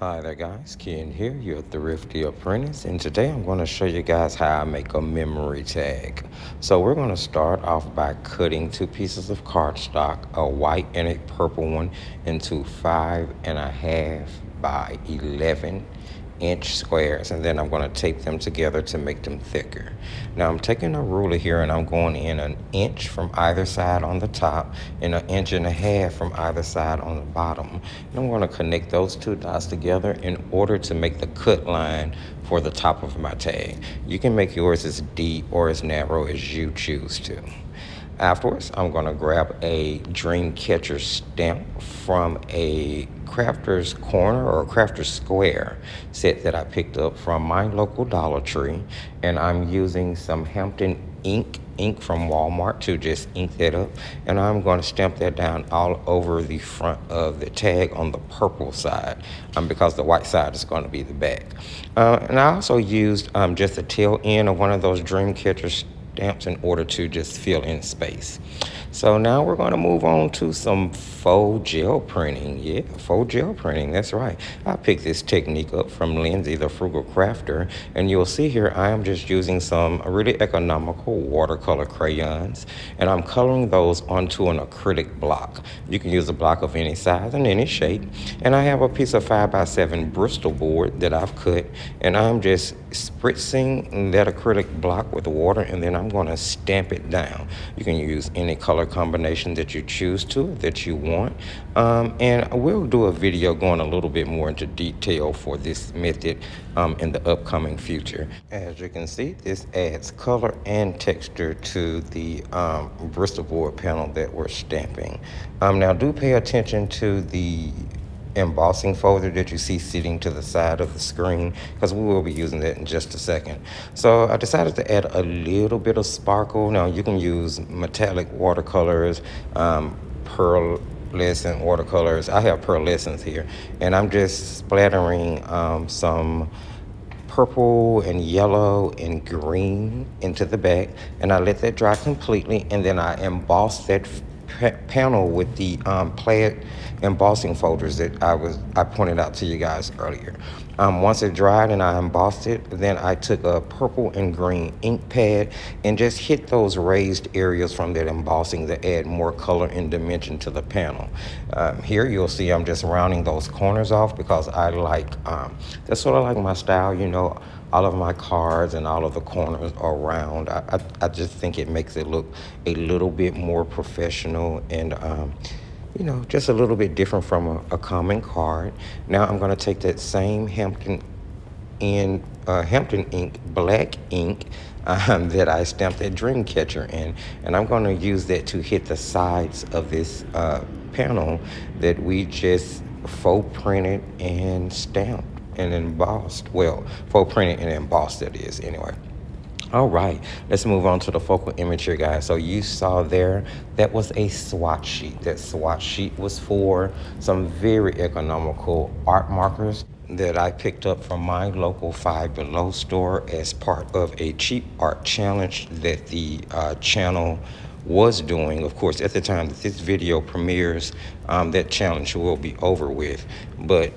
Hi there guys, Ken here, you're Thrifty Apprentice, and today I'm going to show you guys how I make a memory tag. So we're going to start off by cutting two pieces of cardstock, a white and a purple one, into 5.5 by 11-inch squares, and then I'm going to tape them together to make them thicker. Now I'm taking a ruler here and I'm going in 1 inch from either side on the top and 1.5 inches from either side on the bottom. And I'm going to connect those two dots together in order to make the cut line for the top of my tag. You can make yours as deep or as narrow as you choose to. Afterwards, I'm going to grab a dream catcher stamp from a Crafter's Corner or Crafter's Square set that I picked up from my local Dollar Tree. And I'm using some Hampton ink from Walmart to just ink that up. And I'm going to stamp that down all over the front of the tag on the purple side because the white side is going to be the back. And I also used just the tail end of one of those dream catcher stamps in order to just fill in space. So now we're going to move on to some faux gel printing. Yeah, faux gel printing, that's right. I picked this technique up from Lindsay, the Frugal Crafter, and you'll see here I am just using some really economical watercolor crayons, and I'm coloring those onto an acrylic block. You can use a block of any size and any shape, and I have a piece of 5x7 Bristol board that I've cut, and I'm just spritzing that acrylic block with water, and then I'm going to stamp it down. You can use any color combination that you choose to, that you want, and we'll do a video going a little bit more into detail for this method in the upcoming future. As you can see, this adds color and texture to the Bristol board panel that we're stamping. Now do pay attention to the embossing folder that you see sitting to the side of the screen, because we will be using that in just a second. So I decided to add a little bit of sparkle. Now you can use metallic watercolors, pearlescent watercolors. I have pearlescents here, and I'm just splattering some purple and yellow and green into the back, and I let that dry completely, and then I emboss that panel with the plaid embossing folders that I pointed out to you guys earlier. Once it dried and I embossed it, then I took a purple and green ink pad and just hit those raised areas from that embossing to add more color and dimension to the panel. Here you'll see I'm just rounding those corners off because I like, that's sort of like my style, you know. All of my cards and all of the corners are round. I just think it makes it look a little bit more professional and you know, just a little bit different from a common card. Now I'm going to take that same Hampton ink, black ink, that I stamped that dream catcher in, and I'm going to use that to hit the sides of this panel that we just faux printed and stamped and embossed. Well, faux printed and embossed, that is, anyway. All right, let's move on to the focal image here, guys. So you saw there, that was a swatch sheet. That swatch sheet was for some very economical art markers that I picked up from my local Five Below store as part of a cheap art challenge that the channel was doing. Of course, at the time that this video premieres, that challenge will be over with, but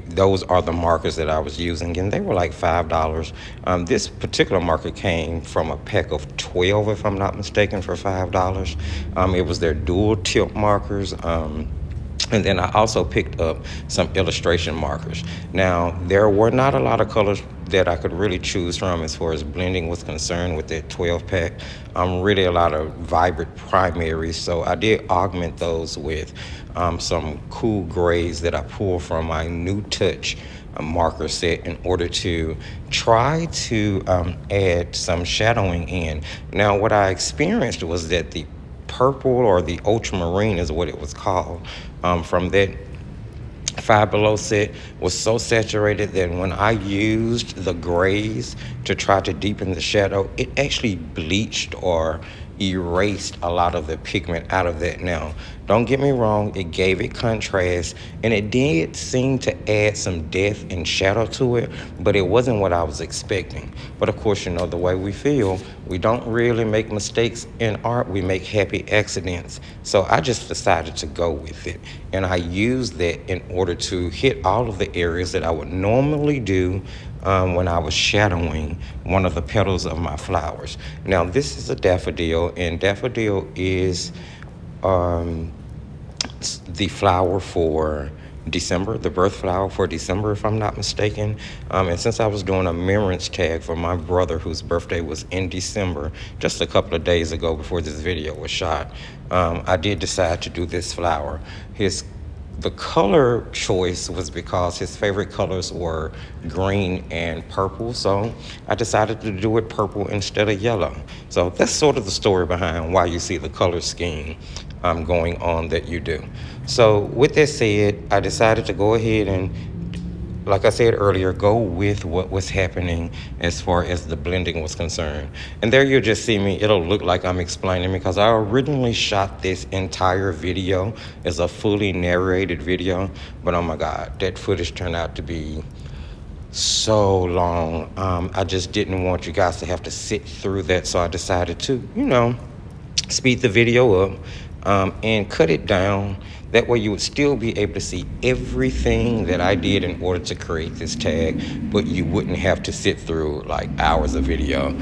those are the markers that I was using, and they were like $5. This particular marker came from a pack of 12, if I'm not mistaken, for $5. It was their dual tip markers. And then I also picked up some illustration markers. Now, there were not a lot of colors that I could really choose from as far as blending was concerned with that 12 pack. Really a lot of vibrant primaries, so I did augment those with some cool grays that I pulled from my New Touch marker set in order to try to add some shadowing in. Now, what I experienced was that the purple, or the ultramarine is what it was called, from that Five Below set was so saturated that when I used the grays to try to deepen the shadow, it actually bleached or erased a lot of the pigment out of that. Now, don't get me wrong, it gave it contrast, and it did seem to add some depth and shadow to it, but it wasn't what I was expecting. But of course, you know, the way we feel, we don't really make mistakes in art, we make happy accidents. So I just decided to go with it, and I used that in order to hit all of the areas that I would normally do when I was shadowing one of the petals of my flowers. Now, this is a daffodil, and daffodil is the flower for December, the birth flower for December, if I'm not mistaken. And since I was doing a remembrance tag for my brother whose birthday was in December, just a couple of days ago before this video was shot, I did decide to do this flower. The color choice was because his favorite colors were green and purple, so I decided to do it purple instead of yellow. So that's sort of the story behind why you see the color scheme going on that you do. So with that said, I decided to go ahead and, like I said earlier, go with what was happening as far as the blending was concerned. And there you'll just see me, it'll look like I'm explaining because I originally shot this entire video as a fully narrated video, but oh my God, that footage turned out to be so long. I just didn't want you guys to have to sit through that, so I decided to, you know, speed the video up and cut it down. That way you would still be able to see everything that I did in order to create this tag, but you wouldn't have to sit through like hours of video.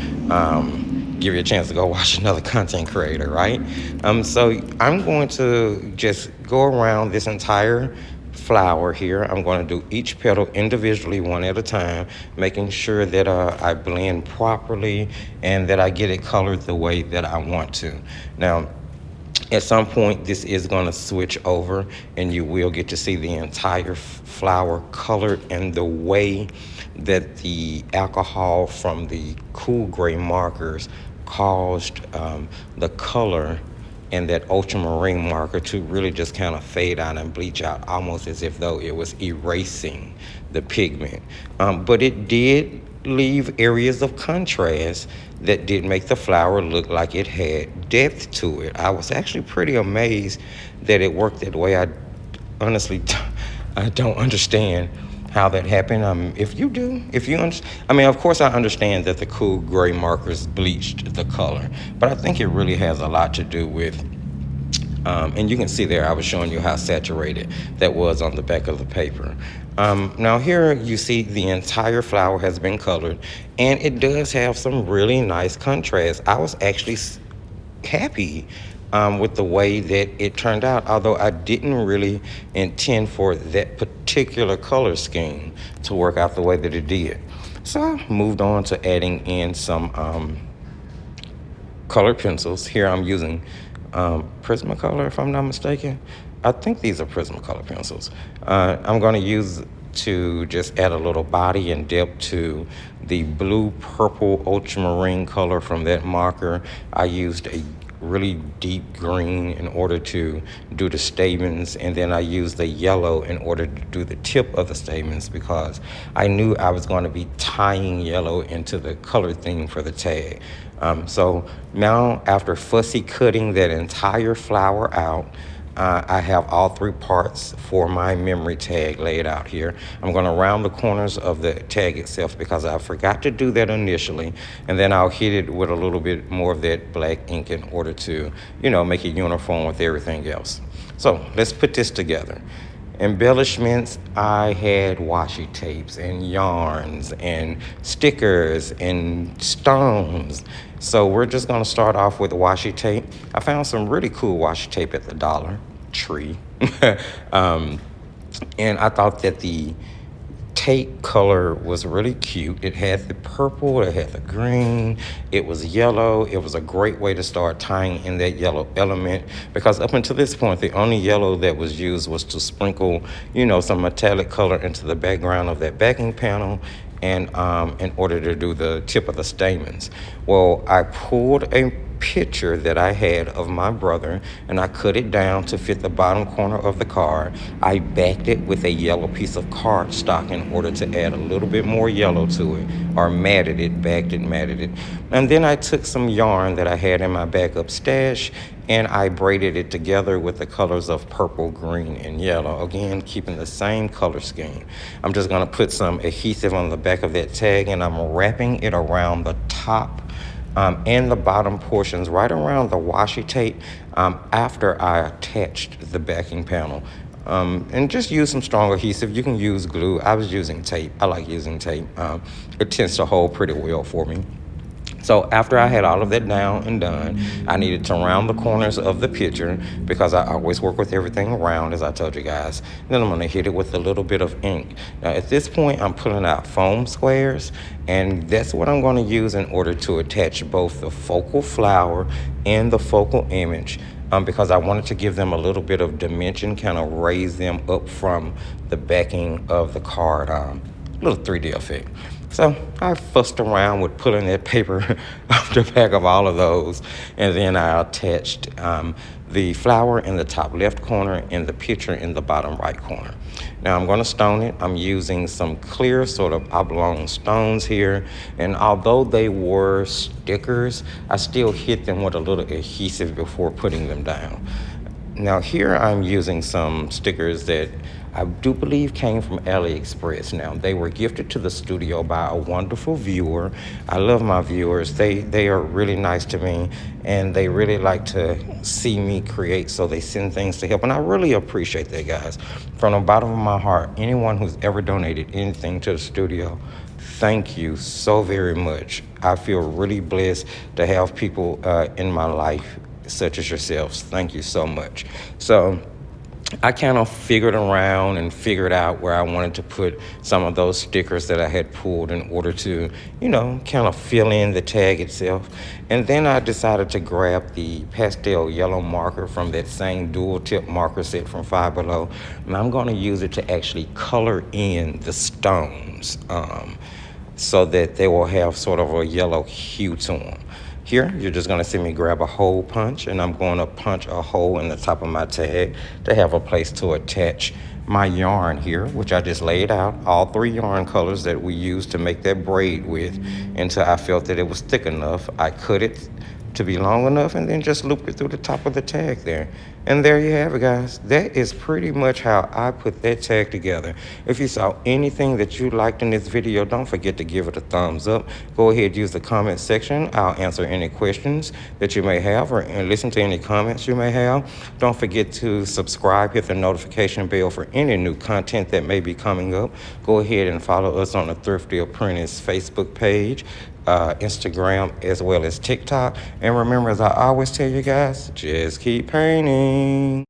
Give you a chance to go watch another content creator, right? So I'm going to just go around this entire flower here. I'm going to do each petal individually, one at a time, making sure that I blend properly and that I get it colored the way that I want to. Now, at some point, this is going to switch over, and you will get to see the entire flower colored and the way that the alcohol from the cool gray markers caused the color and that ultramarine marker to really just kind of fade out and bleach out, almost as if though it was erasing the pigment. But it did leave areas of contrast that did make the flower look like it had depth to it. I was actually pretty amazed that it worked that way. I honestly, I don't understand how that happened. If you do, I mean, of course I understand that the cool gray markers bleached the color, but I think it really has a lot to do with and you can see there I was showing you how saturated that was on the back of the paper. Now here you see the entire flower has been colored, and it does have some really nice contrast. I was actually happy with the way that it turned out, although I didn't really intend for that particular color scheme to work out the way that it did. So I moved on to adding in some colored pencils. Here I'm using Prismacolor, if I'm not mistaken. I think these are Prismacolor pencils. I'm going to use to just add a little body and depth to the blue purple ultramarine color from that marker. I used a really deep green in order to do the stamens, and then I used the yellow in order to do the tip of the stamens because I knew I was going to be tying yellow into the color theme for the tag. So now, after fussy cutting that entire flower out, I have all three parts for my memory tag laid out here. I'm going to round the corners of the tag itself because I forgot to do that initially, and then I'll hit it with a little bit more of that black ink in order to, you know, make it uniform with everything else. So let's put this together. Embellishments, I had washi tapes and yarns and stickers and stones. So we're just going to start off with washi tape. I found some really cool washi tape at the Dollar Tree. And I thought that the tape color was really cute. It had the purple, it had the green, it was yellow. It was a great way to start tying in that yellow element because up until this point, the only yellow that was used was to sprinkle, you know, some metallic color into the background of that backing panel and in order to do the tip of the stamens. Well, I pulled a picture that I had of my brother, and I cut it down to fit the bottom corner of the card. I backed it with a yellow piece of cardstock in order to add a little bit more yellow to it, or matted it, backed it, matted it. And then I took some yarn that I had in my backup stash, and I braided it together with the colors of purple, green, and yellow. Again, keeping the same color scheme. I'm just gonna put some adhesive on the back of that tag, and I'm wrapping it around the top and the bottom portions, right around the washi tape, after I attached the backing panel. And just use some strong adhesive. You can use glue. I was using tape. I like using tape. It tends to hold pretty well for me. So after I had all of that down and done, I needed to round the corners of the picture because I always work with everything round, as I told you guys. Then I'm gonna hit it with a little bit of ink. Now at this point, I'm pulling out foam squares, and that's what I'm gonna use in order to attach both the focal flower and the focal image, because I wanted to give them a little bit of dimension, kind of raise them up from the backing of the card, little 3D effect. So I fussed around with pulling that paper off the back of all of those, and then I attached the flower in the top left corner and the picture in the bottom right corner. Now I'm going to stone it. I'm using some clear sort of oblong stones here, and although they were stickers, I still hit them with a little adhesive before putting them down. Now here I'm using some stickers that I do believe came from AliExpress. Now they were gifted to the studio by a wonderful viewer. I love my viewers. They are really nice to me, and they really like to see me create, so they send things to help, and I really appreciate that, guys. From the bottom of my heart, anyone who's ever donated anything to the studio, thank you so very much. I feel really blessed to have people in my life such as yourselves. Thank you so much. So I kind of figured around and figured out where I wanted to put some of those stickers that I had pulled in order to, kind of fill in the tag itself. And then I decided to grab the pastel yellow marker from that same dual tip marker set from Five Below, and I'm going to use it to actually color in the stones, so that they will have sort of a yellow hue to them. Here, you're just gonna see me grab a hole punch, and I'm gonna punch a hole in the top of my tag to have a place to attach my yarn here, which I just laid out, all 3 yarn colors that we used to make that braid with, until I felt that it was thick enough. I cut it to be long enough, and then just looped it through the top of the tag there. And there you have it, guys. That is pretty much how I put that tag together. If you saw anything that you liked in this video, don't forget to give it a thumbs up. Go ahead, use the comment section. I'll answer any questions that you may have, and listen to any comments you may have. Don't forget to subscribe, hit the notification bell for any new content that may be coming up. Go ahead and follow us on the Thrifty Apprentice Facebook page, Instagram, as well as TikTok. And remember, as I always tell you guys, just keep painting.